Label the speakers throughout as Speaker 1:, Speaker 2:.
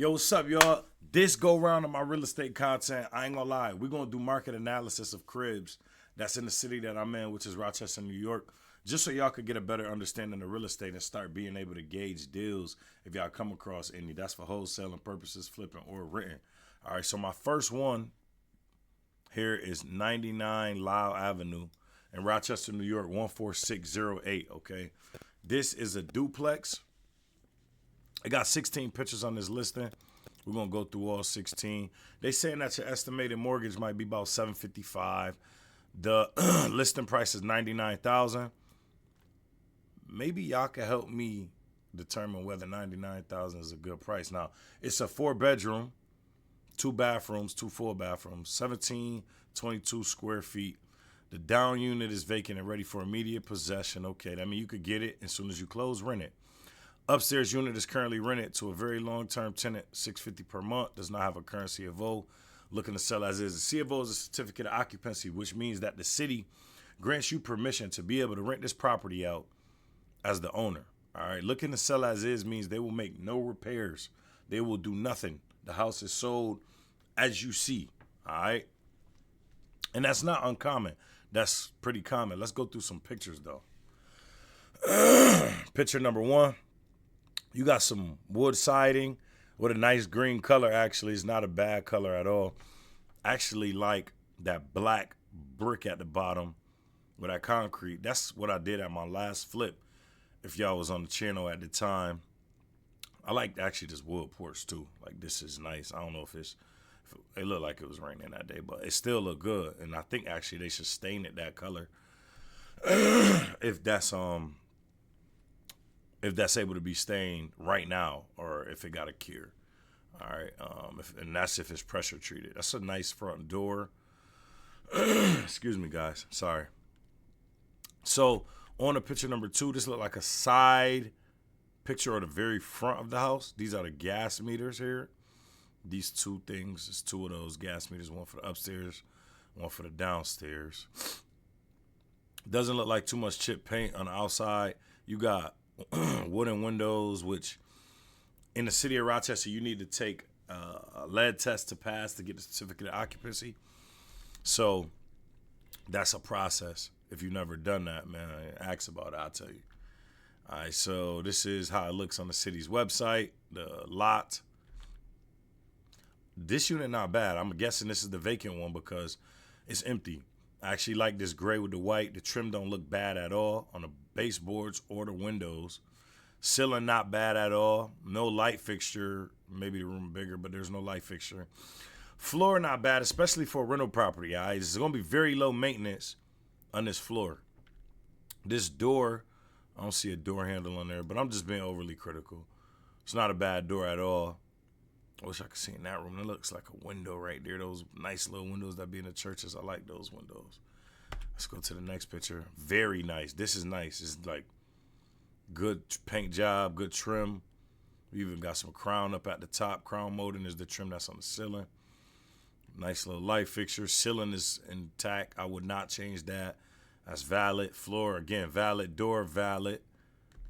Speaker 1: Yo, what's up, y'all? This go round of my real estate content, I ain't gonna lie, we're gonna do market analysis of cribs that's in the city that I'm in, which is Rochester, New York, just so y'all could get a better understanding of real estate and start being able to gauge deals if y'all come across any. That's for wholesaling purposes, flipping, or renting. All right, so my first one here is 99 Lyle Avenue in Rochester, New York, 14608. Okay, this is a duplex. I got 16 pictures on this listing. We're gonna go through all 16. They saying that your estimated mortgage might be about 755. The listing price is 99,000. Maybe y'all can help me determine whether 99,000 is a good price. Now, it's a 4-bedroom, 2 bathrooms, 2 full bathrooms, 1722 square feet. The down unit is vacant and ready for immediate possession. Okay, that means you could get it as soon as you close, rent it. Upstairs unit is currently rented to a very long-term tenant, $650 per month. Does not have a current C of O. Looking to sell as is. The C of O is a certificate of occupancy, which means that the city grants you permission to be able to rent this property out as the owner. All right. Looking to sell as is means they will make no repairs. They will do nothing. The house is sold as you see. All right. And that's not uncommon. That's pretty common. Let's go through some pictures though. Picture number 1. You got some wood siding with a nice green color. Actually, it's not a bad color at all. Actually, like that black brick at the bottom with that concrete. That's what I did at my last flip. If y'all was on the channel at the time, I like actually this wood porch too. Like this is nice. I don't know if it looked like it was raining that day, but it still looked good. And I think actually they should stain it that color if that's able to be stained right now, or if it got a cure. All right, and that's if it's pressure treated. That's a nice front door. Excuse me, guys. Sorry. So on the picture number 2, this looked like a side picture of the very front of the house. These are the gas meters here. These 2 things is 2 of those gas meters. One for the upstairs, one for the downstairs. Doesn't look like too much chip paint on the outside. You got wooden windows, which in the city of Rochester, you need to take a lead test to pass to get the certificate of occupancy. So that's a process. If you've never done that, man, ask about it, I'll tell you. All right, so this is how it looks on the city's website, the lot. This unit not bad. I'm guessing this is the vacant one because it's empty. I actually like this gray with the white. The trim don't look bad at all on the baseboards or the windows. Ceiling not bad at all. No light fixture. Maybe the room bigger, but there's no light fixture. Floor not bad, especially for a rental property. All right? It's going to be very low maintenance on this floor. This door, I don't see a door handle on there, but I'm just being overly critical. It's not a bad door at all. I wish I could see in that room. It looks like a window right there. Those nice little windows that be in the churches. I like those windows. Let's go to the next picture. Very nice. This is nice. It's like good paint job, good trim. We even got some crown up at the top. Crown molding is the trim that's on the ceiling. Nice little light fixture. Ceiling is intact. I would not change that. That's valid. Floor, again, valid. Door, valid.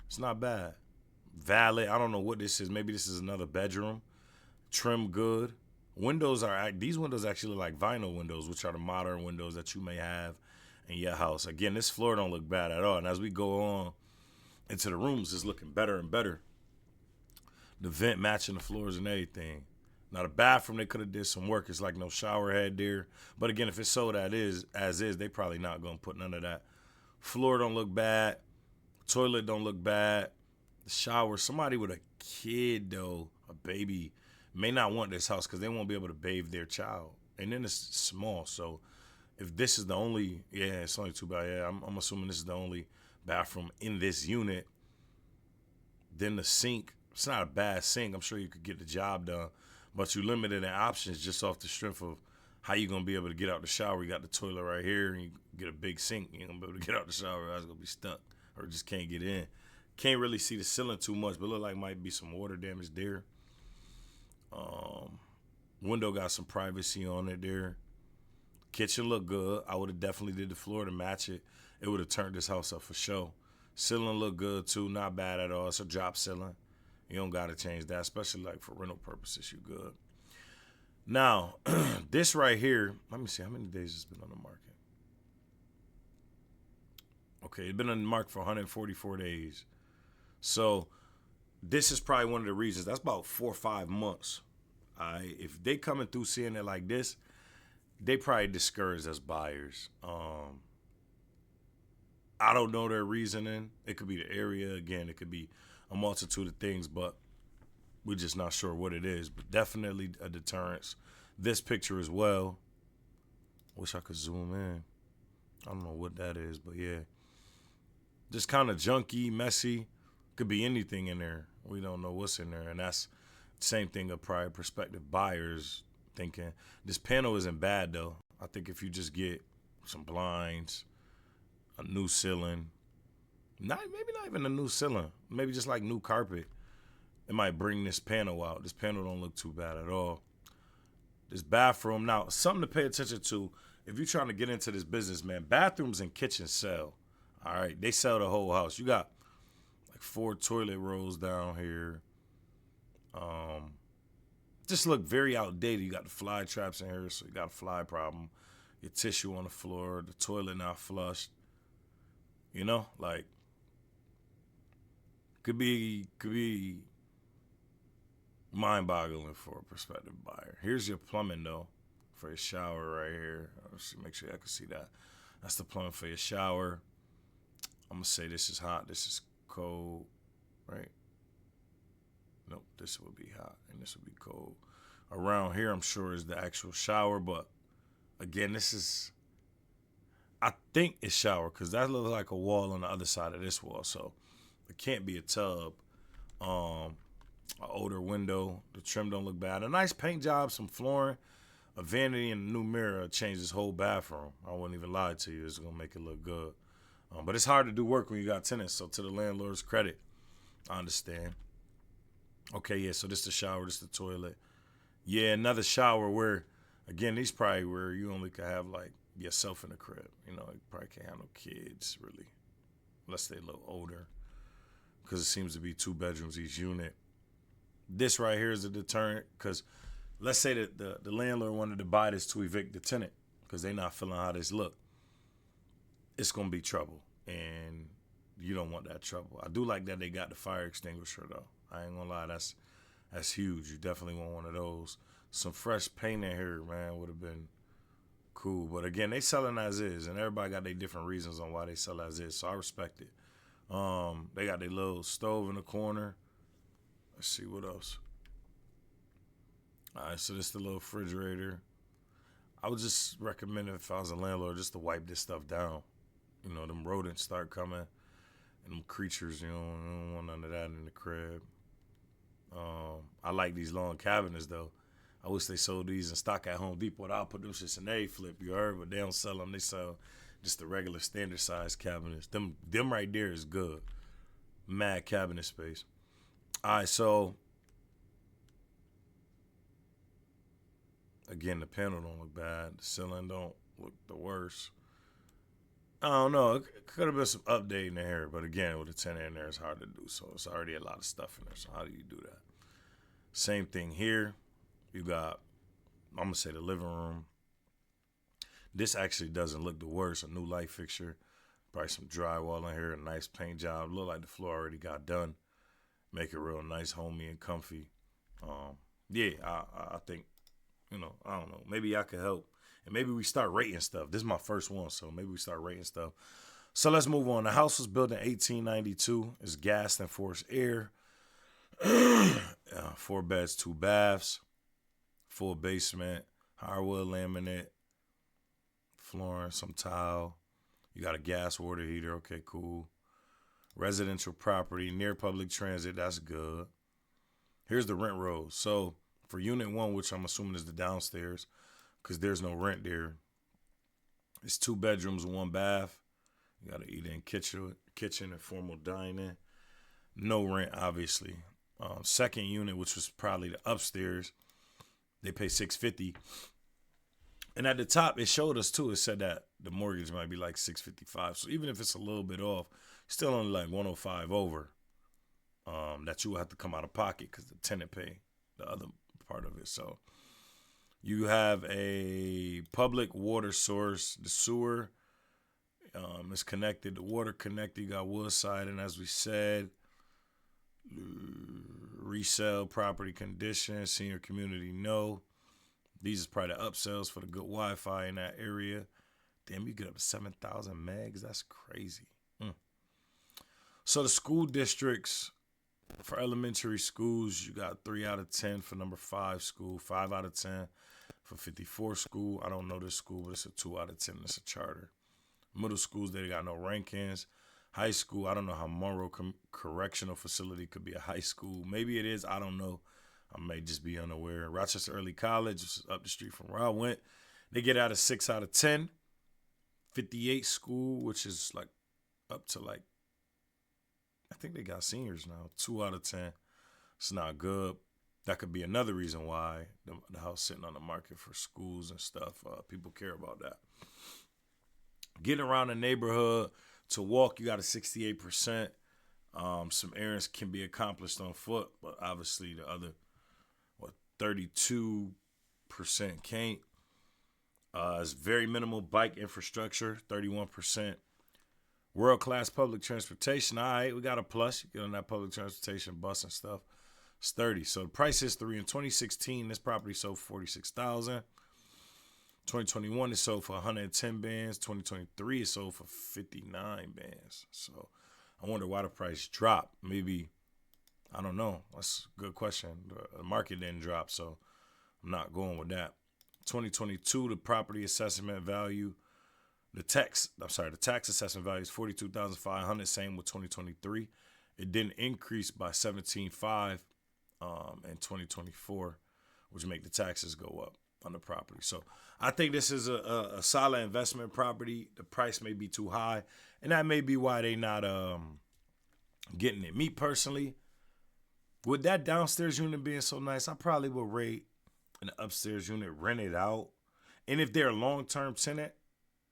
Speaker 1: It's not bad. Valid. I don't know what this is. Maybe this is another bedroom. Trim good. Windows are, these windows actually look like vinyl windows, which are the modern windows that you may have in your house. Again, this floor don't look bad at all. And as we go on into the rooms, it's looking better and better. The vent matching the floors and everything. Now the bathroom, they could have did some work. It's like no shower head there. But again, if it's sold as is, they probably not gonna put none of that. Floor don't look bad. Toilet don't look bad. The shower, somebody with a kid though, a baby, may not want this house because they won't be able to bathe their child. And then it's small. So if this is the only, yeah, it's only 2 by, yeah, I'm assuming this is the only bathroom in this unit. Then the sink, it's not a bad sink. I'm sure you could get the job done. But you limited in options just off the strength of how you going to be able to get out the shower. You got the toilet right here and you get a big sink. You ain't going to be able to get out the shower. I was going to be stuck or just can't get in. Can't really see the ceiling too much, but look like might be some water damage there. Window got some privacy on it there. Kitchen look good. I would have definitely did the floor to match it. It would have turned this house up for sure. Ceiling look good too. Not bad at all. It's a drop ceiling. You don't got to change that, especially like for rental purposes. You good. Now, this right here, let me see how many days it's been on the market. Okay, it's been on the market for 144 days. So this is probably one of the reasons. That's about 4 or 5 months. If they coming through seeing it like this, they probably discouraged as buyers. I don't know their reasoning. It could be the area. Again, it could be a multitude of things, but we're just not sure what it is. But definitely a deterrence. This picture as well. Wish I could zoom in. I don't know what that is, but yeah. Just kind of junky, messy. Could be anything in there. We don't know what's in there. And that's the same thing of prior prospective buyers thinking. This panel isn't bad, though. I think if you just get some blinds, a new ceiling, maybe not even a new ceiling, maybe just like new carpet, it might bring this panel out. This panel don't look too bad at all. This bathroom, now, something to pay attention to if you're trying to get into this business, man. Bathrooms and kitchens sell. All right, they sell the whole house. You got like 4 toilet rolls down here. Just look very outdated. You got the fly traps in here, so you got a fly problem. Your tissue on the floor, the toilet not flushed. You know, like could be mind-boggling for a prospective buyer. Here's your plumbing though, for your shower right here. Let's make sure I can see that. That's the plumbing for your shower. I'm gonna say this is hot, this is cold, right? Nope, this would be hot and this would be cold. Around here, I'm sure is the actual shower, but again, I think it's shower because that looks like a wall on the other side of this wall, so it can't be a tub. An older window, the trim don't look bad. A nice paint job, some flooring, a vanity, and a new mirror changed this whole bathroom. I wouldn't even lie to you, it's gonna make it look good. But it's hard to do work when you got tenants, so to the landlord's credit, I understand. Okay, yeah, so this the shower, this the toilet. Yeah, another shower where, again, these probably where you only could have like yourself in the crib. You know, you probably can't have no kids really, unless they're a little older, because it seems to be 2 bedrooms each unit. This right here is a deterrent because let's say that the landlord wanted to buy this to evict the tenant because they're not feeling how this look. It's going to be trouble, and you don't want that trouble. I do like that they got the fire extinguisher, though. I ain't going to lie, that's huge. You definitely want one of those. Some fresh paint in here, man, would have been cool. But again, they selling as is, and everybody got their different reasons on why they sell as is, so I respect it. They got their little stove in the corner. Let's see what else. All right, so this is the little refrigerator. I would just recommend if I was a landlord just to wipe this stuff down. You know, them rodents start coming, and them creatures, you don't want none of that in the crib. I like these long cabinets, though. I wish they sold these in stock at Home Depot. I'll put them shits in a flip, you heard? But they don't sell them. They sell just the regular standard size cabinets. Them right there is good. Mad cabinet space. All right, so again, the panel don't look bad. The ceiling don't look the worst. I don't know. It could have been some updating in here, but again, with a tenant in there, it's hard to do. So it's already a lot of stuff in there. So how do you do that? Same thing here. You got, I'm gonna say the living room. This actually doesn't look the worst. A new light fixture, probably some drywall in here, a nice paint job. Look like the floor already got done. Make it real nice, homey, and comfy. Yeah, I think, you know, I don't know. Maybe I could help. And maybe we start rating stuff. This is my first one, so maybe we start rating stuff. So let's move on. The house was built in 1892. It's gas and forced air. 4 beds, 2 baths. Full basement. Hardwood laminate. Flooring, some tile. You got a gas water heater. Okay, cool. Residential property near public transit. That's good. Here's the rent roll. So for unit 1, which I'm assuming is the downstairs, because there's no rent there, it's 2 bedrooms, 1 bath. You got to eat in kitchen and formal dining. No rent, obviously. Second unit, which was probably the upstairs, they pay $650. And at the top, it showed us too. It said that the mortgage might be like $655. So even if it's a little bit off, still only like 105 over. that you will have to come out of pocket because the tenant pay the other part of it. So you have a public water source. The sewer is connected. The water connected. You got wood siding, as we said. Resale property condition. Senior community, no. These is probably the upsells for the good Wi-Fi in that area. Damn, you get up to 7,000 megs. That's crazy. So the school districts for elementary schools, you got 3 out of 10 for number 5 school, 5 out of 10 for 54 school. I don't know this school, but it's a 2 out of 10. It's a charter. Middle schools, they got no rankings. High school, I don't know how Monroe Correctional Facility could be a high school. Maybe it is. I don't know. I may just be unaware. Rochester Early College, which is up the street from where I went, they get out of 6 out of 10. 58 school, which is like up to like, I think they got seniors now, 2 out of 10. It's not good. That could be another reason why the house sitting on the market for schools and stuff. People care about that. Getting around the neighborhood to walk, you got a 68%. Some errands can be accomplished on foot, but obviously the other 32% can't. It's very minimal bike infrastructure, 31%. World-class public transportation, all right, we got a plus. You get on that public transportation, bus and stuff. It's 30. So the price history in 2016, this property sold for $46,000. 2021, it sold for 110 bands. 2023, it sold for 59 bands. So I wonder why the price dropped. Maybe, I don't know. That's a good question. The market didn't drop, so I'm not going with that. 2022, the property assessment value, the tax assessment value is $42,500. Same with 2023. It didn't increase by $17,500 in 2024, which make the taxes go up on the property. So I think this is a solid investment property. The price may be too high, and that may be why they not getting it. Me personally, with that downstairs unit being so nice, I probably would rate an upstairs unit, rent it out. And if they're a long-term tenant,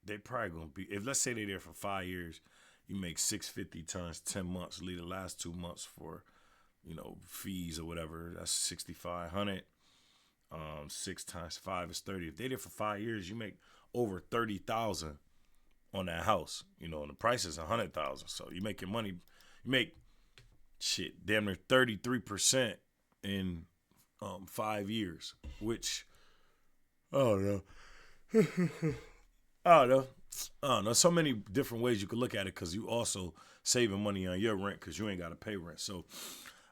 Speaker 1: they probably going to be, if let's say they're there for 5 years, you make $650 times 10 months, leave the last 2 months for, fees or whatever. That's $6,500. 6 times 5 is 30. If they're there for 5 years, you make over $30,000 on that house. And the price is $100,000. So you make your money, you make damn near 33% in 5 years, which I don't know. So many different ways you could look at it, because you also saving money on your rent because you ain't got to pay rent. So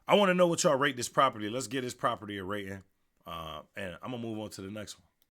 Speaker 1: I want to know what y'all rate this property. Let's get this property a rating. And I'm going to move on to the next one.